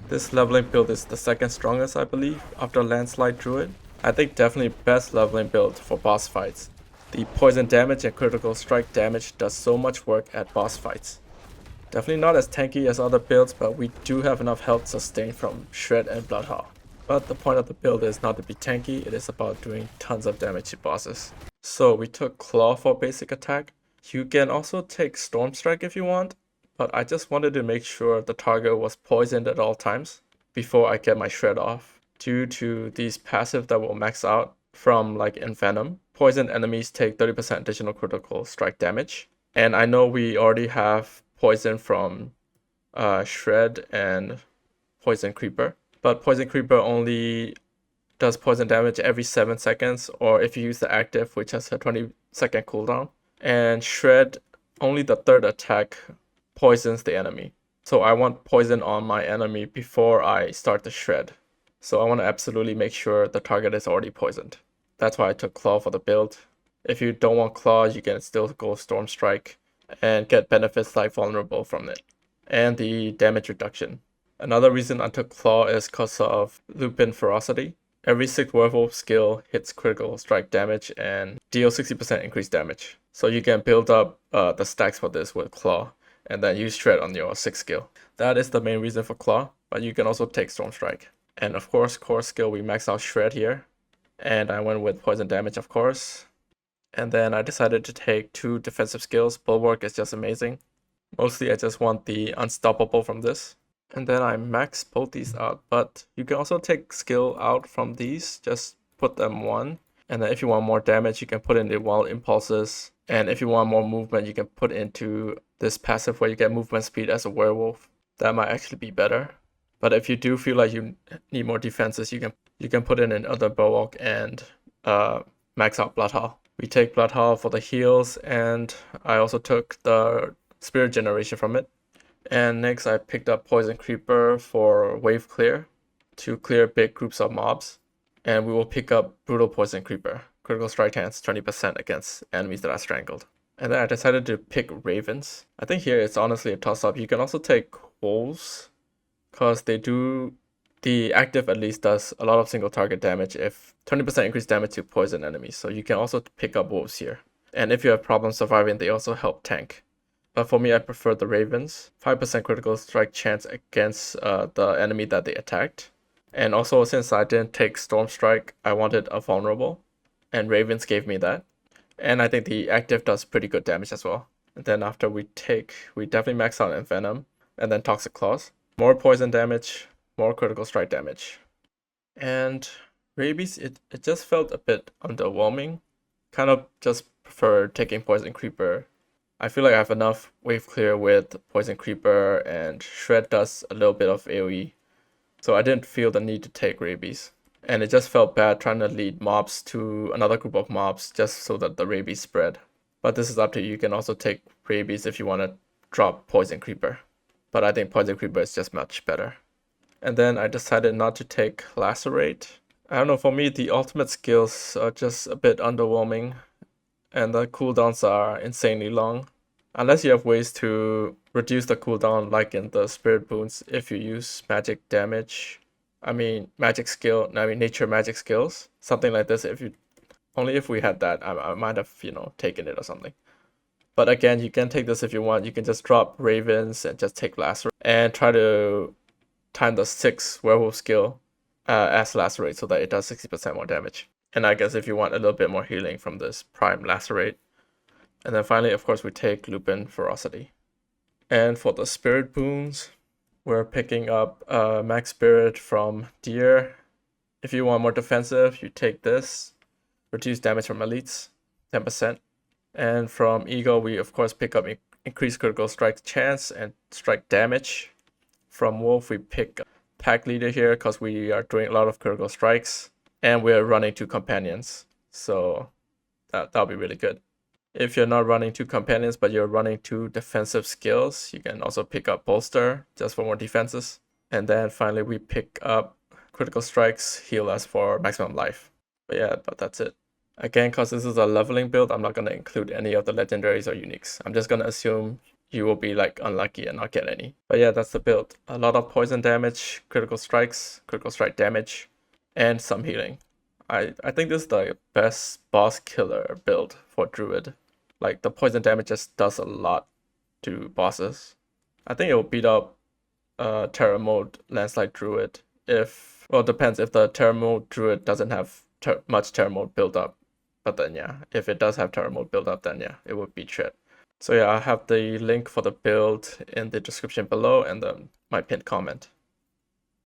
This leveling build is the second strongest, I believe, after Landslide Druid. I think definitely best leveling build for boss fights. The poison damage and critical strike damage does so much work at boss fights. Definitely not as tanky as other builds, but we do have enough health sustained from Shred and Bloodhowl. But the point of the build is not to be tanky, it is about doing tons of damage to bosses. So we took Claw for basic attack. You can also take Storm Strike if you want, but I just wanted to make sure the target was poisoned at all times before I get my Shred off. Due to these passive that will max out from like in Venom, poisoned enemies take 30% additional critical strike damage. And I know we already have poison from Shred and Poison Creeper, but Poison Creeper only does poison damage every 7 seconds, or if you use the active, which has a 20-second cooldown. And Shred, only the third attack poisons the enemy. So I want poison on my enemy before I start the Shred. So I want to absolutely make sure the target is already poisoned. That's why I took Claw for the build. If you don't want Claw, you can still go Storm Strike and get benefits like Vulnerable from it, and the damage reduction. Another reason I took Claw is because of Lupin Ferocity. Every 6 Werewolf skill hits critical strike damage and deals 60% increased damage. So you can build up the stacks for this with Claw, and then use Shred on your 6th skill. That is the main reason for Claw, but you can also take Storm Strike. And of course, core skill, we max out Shred here. And I went with poison damage, of course. And then I decided to take 2 defensive skills. Bulwark is just amazing. Mostly I just want the Unstoppable from this. And then I max both these out, but you can also take skill out from these, just put them 1. And then if you want more damage, you can put in the Wild Impulses. And if you want more movement, you can put into this passive where you get movement speed as a werewolf. That might actually be better. But if you do feel like you need more defenses, you can put in another Bulwark and max out Bloodhowl. We take Bloodhowl for the heals, and I also took the Spirit Generation from it. And next I picked up Poison Creeper for wave clear to clear big groups of mobs. And we will pick up Brutal Poison Creeper. Critical strike chance 20% against enemies that are strangled. And then I decided to pick Ravens. I think here it's honestly a toss-up. You can also take Wolves, because the active at least does a lot of single target damage if 20% increased damage to poison enemies. So you can also pick up Wolves here. And if you have problems surviving, they also help tank. But for me, I prefer the Ravens. 5% critical strike chance against the enemy that they attacked. And also, since I didn't take Storm Strike, I wanted a Vulnerable. And Ravens gave me that. And I think the active does pretty good damage as well. And then after we definitely max out Envenom. And then Toxic Claws. More poison damage, more critical strike damage. And Rabies, it just felt a bit underwhelming. Kind of just prefer taking Poison Creeper. I feel like I have enough wave clear with Poison Creeper, and Shred does a little bit of AoE. So I didn't feel the need to take Rabies. And it just felt bad trying to lead mobs to another group of mobs just so that the Rabies spread. But this is up to you. You can also take Rabies if you want to drop Poison Creeper. But I think Poison Creeper is just much better. And then I decided not to take Lacerate. I don't know, for me the ultimate skills are just a bit underwhelming. And the cooldowns are insanely long. Unless you have ways to reduce the cooldown like in the Spirit Boons if you use magic damage. Nature magic skills. Something like this. Only if we had that, I might have, taken it or something. But again, you can take this if you want. You can just drop Ravens and just take Lacerate. And try to time the 6 Werewolf skill as Lacerate so that it does 60% more damage. And I guess if you want a little bit more healing from this Prime Lacerate. And then finally, of course, we take Lupin Ferocity. And for the Spirit Boons, we're picking up Max Spirit from Deer. If you want more defensive, you take this. Reduce damage from elites, 10%. And from Eagle, we of course pick up increased critical strike chance and strike damage. From Wolf, we pick Pack Leader here because we are doing a lot of critical strikes. And we're running 2 companions. So that'll be really good. If you're not running 2 companions, but you're running 2 defensive skills, you can also pick up Bolster just for more defenses. And then finally, we pick up critical strikes, heal us for maximum life. But that's it. Again, because this is a leveling build, I'm not going to include any of the legendaries or uniques. I'm just going to assume you will be like unlucky and not get any. But yeah, that's the build. A lot of poison damage, critical strikes, critical strike damage, and some healing. I think this is the best boss killer build for Druid. Like the poison damage just does a lot to bosses. I think it will beat up Terror Mode Landslide Druid if, well, it depends if the Terror Mode Druid doesn't have much Terror Mode build up. But then yeah, if it does have Terror Mode build up, then yeah, it would beat shit. So yeah, I have the link for the build in the description below and my pinned comment.